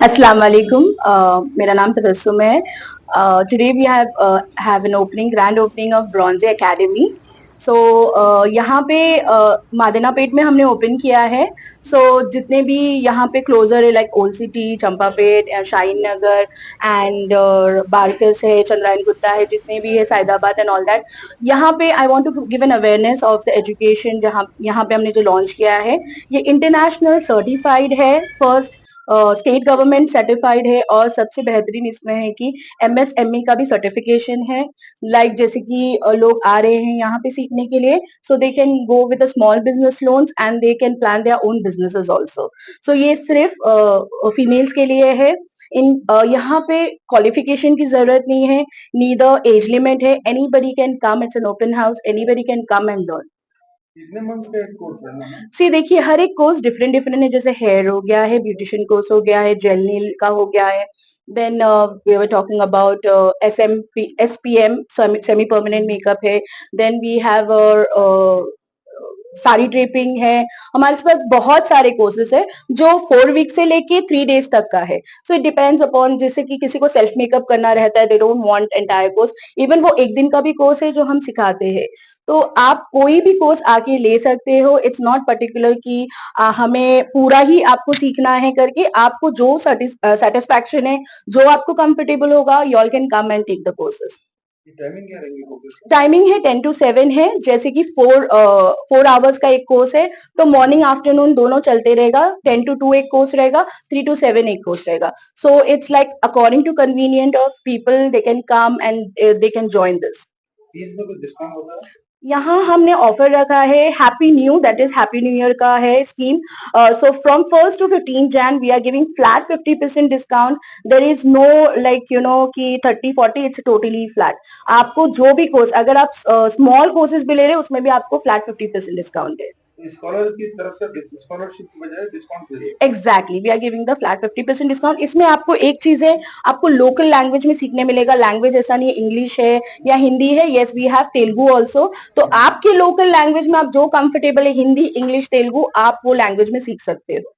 Assalamu alaikum. मेरा नाम तबस्सुम है. Today we have an grand opening of Bronze Academy. So यहाँ पे मादना पेट में हमने ओपन किया है. So जितने भी यहाँ पे क्लोजर है like old city, Champapet, Shaheen Nagar and Barkas है, चंद्रायन गुट्टा है, जितने भी है सैदाबाद एंड ऑल दैट. यहाँ पे I want to give an awareness of the education. जहाँ यहाँ पे हमने जो लॉन्च किया है ये इंटरनेशनल सर्टिफाइड है. फर्स्ट स्टेट गवर्नमेंट सर्टिफाइड है और सबसे बेहतरीन इसमें है कि एमएसएमई का भी सर्टिफिकेशन है. लाइक जैसे कि लोग आ रहे हैं यहाँ पे सीखने के लिए, so they can go with small business loans and they can plan their own businesses also. So ये सिर्फ फीमेल्स के लिए है. यहाँ पे क्वालिफिकेशन की जरूरत नहीं है, नीदर एज लिमिट है. Anybody can come, it's an open house, anybody can come and learn. कितने मंथ्स का एक कोर्स है? सी देखिए हर एक कोर्स डिफरेंट डिफरेंट है. जैसे हेयर हो गया है, ब्यूटिशियन कोर्स हो गया है, जेल नील का हो गया है. Then we were talking about SPM semi permanent makeup है. Then we have sari draping है. हमारे पास बहुत सारे कोर्सेज है जो 4 वीक से लेके 3 डेज तक का है. सो इट डिपेंड्स अपॉन, जैसे कि किसी को सेल्फ मेकअप करना रहता है, they don't want entire course. Even वो एक दिन का भी कोर्स है जो हम सिखाते हैं. तो आप कोई भी कोर्स आके ले सकते हो. इट्स नॉट पर्टिकुलर कि हमें पूरा ही आपको सीखना है करके. आपको जो सेटिस्फैक्शन है, जो आपको कंफर्टेबल होगा, you all can come and take the courses. Timing क्या रहेंगी कोर्सेज की? टाइमिंग है 10 to 7 है. जैसे कि 4 आवर्स का एक कोर्स है, तो मॉर्निंग आफ्टरनून दोनों चलते रहेगा. 10 to 2 एक कोर्स रहेगा, 3 to 7 एक कोर्स रहेगा. So it's like according to convenient of people, they can come and they can join this. Fees में कुछ डिस्काउंट होता है? यहाँ हमने ऑफर रखा है happy new, that is happy new year का है scheme. So from 1st to 15 Jan we are giving flat 50% discount. There is no like कि 30-40, इट्स टोटली फ्लैट. आपको जो भी कोर्स, अगर आप स्मॉल कोर्सेज भी ले रहे हैं उसमें भी आपको फ्लैट 50% डिस्काउंट है. स्कॉलर की तरफ से स्कॉलरशिप की बजाय डिस्काउंट दे. Exactly, we are giving the flat 50% discount. इसमें आपको एक चीज है, आपको लोकल लैंग्वेज में सीखने मिलेगा. लैंग्वेज ऐसा नहीं है इंग्लिश है या हिंदी है. Yes, we have Telugu also. तो आपके लोकल लैंग्वेज में आप जो कंफर्टेबल है, हिंदी, इंग्लिश, तेलुगु, आप वो लैंग्वेज में सीख सकते हो.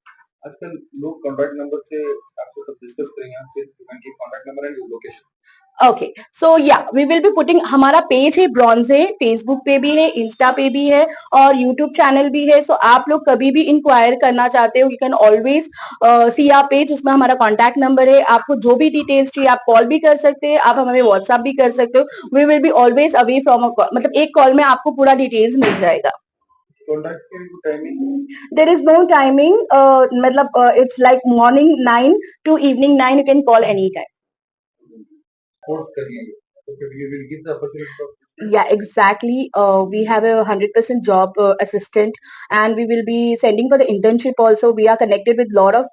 आजकल लोग कॉन्टैक्ट नंबर से आपको सब डिस्कस करेंगे. फिर contact number and location. Okay, so yeah we will be putting. हमारा पेज है ब्रॉन्जे, फेसबुक पे भी है, इंस्टा पे भी है और यूट्यूब चैनल भी है. सो आप लोग कभी भी इंक्वायर करना चाहते हो, you can always see our page. उसमें हमारा कॉन्टैक्ट नंबर है. आपको जो भी डिटेल्स चाहिए आप कॉल भी कर सकते हैं, आप हमें व्हाट्सएप भी कर सकते हो. We will be always away from मतलब एक कॉल में आपको पूरा डिटेल्स मिल जाएगा. कॉन्टैक्ट की timing? There is no timing. मतलब it's like morning 9 to evening 9, you can call any time. Course करिए तो फिर you will give the opportunity of. Yeah, exactly. We have a 100% job assistant, and we will be sending for the internship also. We are connected with lot of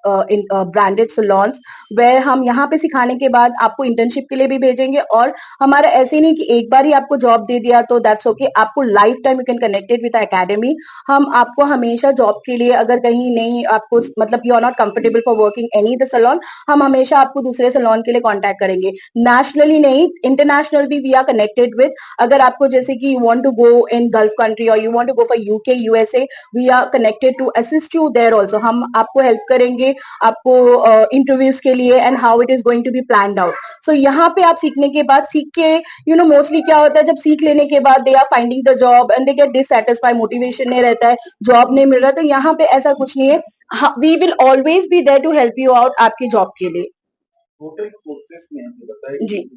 branded salons where हम यहाँ पे सिखाने के बाद आपको internship के लिए भी भेजेंगे. और हमारा ऐसे नहीं कि एक बार ही आपको job दे दिया तो that's okay. आपको life time you can connected with the academy. हम आपको हमेशा job के लिए, अगर कहीं नहीं आपको मतलब you are not comfortable for working any the salon, हम हमेशा आपको दूसरे salon के लिए contact करेंगे. Nationally नहीं, international भी we are connected with. अगर आपको जैसे कि you want to go in Gulf country और you want to go for UK, USA, we are connected to assist you there also. हम आपको हेल्प करेंगे आपको इंटरव्यूज के लिए and how it is going to be planned out. So यहाँ पे आप सीखने के बाद, सीख के मोस्टली क्या होता है, जब सीख लेने के बाद they are finding the job and they get dissatisfied, motivation नहीं रहता है, जॉब नहीं मिल रहा. तो यहाँ पे ऐसा कुछ नहीं है. We will always be there to help you out आपकी जॉब के लिए. टोटल कोर्सेज में आपने बताया जी,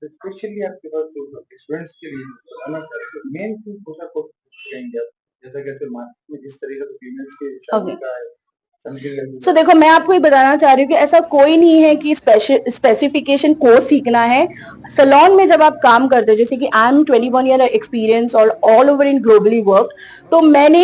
स्पेशली आपके पास जो स्टूडेंट्स के लिए बताना चाह रहे हैं मेन थिंग कौन सा कोर्स कहेंगे आप? जैसा कि मार्केट में जिस तरीके से फीमेल्स के शादी ओके. का है, समथिंग सो देखो, मैं आपको ये बताना चाह रही हूँ कि ऐसा कोई नहीं है कि स्पेसिफिकेशन कोर्स सीखना है. सलोन में जब आप काम करते हो, जैसे कि आई एम 21 ईयर एक्सपीरियंस और all over in globally work. तो मैंने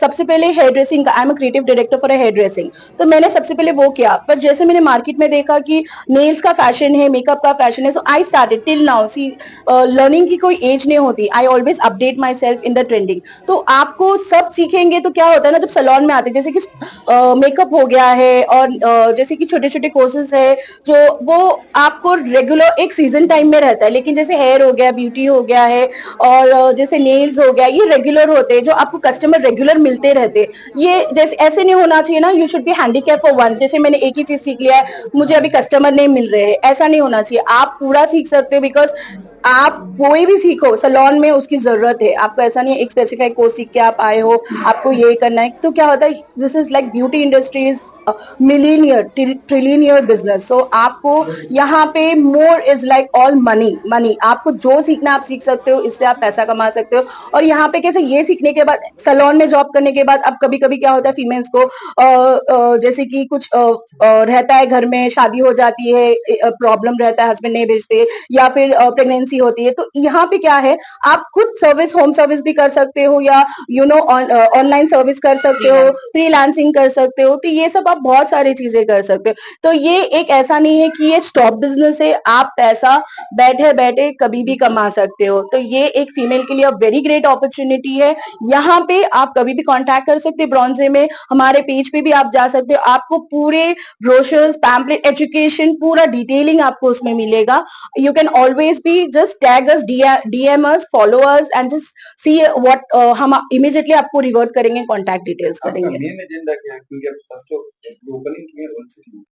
सबसे पहले हेयर ड्रेसिंग का, I am a creative director for hair dressing. तो मैंने सबसे पहले वो किया, पर जैसे मैंने मार्केट में देखा कि नेल्स का फैशन है, मेकअप का फैशन है, so I started till now. See, learning की कोई एज नहीं होती. I always update myself in the trending. तो आपको सब सीखेंगे तो क्या होता है ना, जब सलोन में आते हैं, जैसे कि मेकअप हो गया है और जैसे कि छोटे-छोटे कोर्सेज़ है, जो वो आपको रेगुलर एक सीज़न टाइम में रहता है, लेकिन जैसे हेयर हो गया, ब्यूटी हो गया है और जैसे नेल्स हो गया, ये रेगुलर होते हैं, जो आपको कस्टमर रेगुलर मिलते रहते हैं। ये जैसे ऐसे नहीं होना चाहिए ना, you should be handicap for one, जैसे मैंने एक ही चीज़ सीख लिया है, मुझे अभी कस्टमर नहीं मिल रहे हैं, ऐसा नहीं होना चाहिए। आप पूरा सीख सकते हो बिकॉज़ आप कोई भी सीखो, सैलून में उसकी ज़रूरत है। आपको ऐसा नहीं है एक स्पेसिफिक कोर्स सीख के आप आए हो, आपको ये करना है। तो क्या होता है, this is like beauty industry is millionaire trillionaire business, so आपको यहाँ पे more is like all money money, आपको जो सीखना आप सीख सकते हो, इससे आप पैसा कमा सकते हो। और यहाँ पे कैसे, ये सीखने के बाद सैलून में जॉब करने के बाद अब कभी कभी क्या होता है फीमेल्स को जैसे कि कुछ रहता है, घर में शादी हो जाती है, प्रॉब्लम रहता है, हस्बैंड नहीं भेजते, या फिर प्रेगनेंसी होती है, तो यहाँ पे क्या है, आप खुद सर्विस, होम सर्विस भी कर सकते हो, या यू नो ऑनलाइन सर्विस कर सकते हो, फ्रीलांसिंग कर सकते हो, तो ये सब आप बहुत सारी चीजें कर सकते हो। तो ये एक ऐसा नहीं है कि ये स्टॉप बिजनेस है, आप पैसा बैठे बैठे कभी भी कमा सकते हो। तो ये एक फीमेल के लिए वेरी ग्रेट अपॉर्चुनिटी है। यहाँ पे आप कभी भी कांटेक्ट कर सकते हो, ब्रॉन्जे में हमारे पेज पे भी आप जा सकते हो, आपको पूरे ब्रोशर्स, पैम्पलेट, एजुकेशन, पूरा डिटेलिंग आपको उसमें मिलेगा। You can always be just tag us, DM us, follow us and just see what हम immediately आपको revert करेंगे, contact details आपका करेंगे। मेन एजेंडा क्या है? क्योंकि आप फर्स्ट ओपनिंग की है,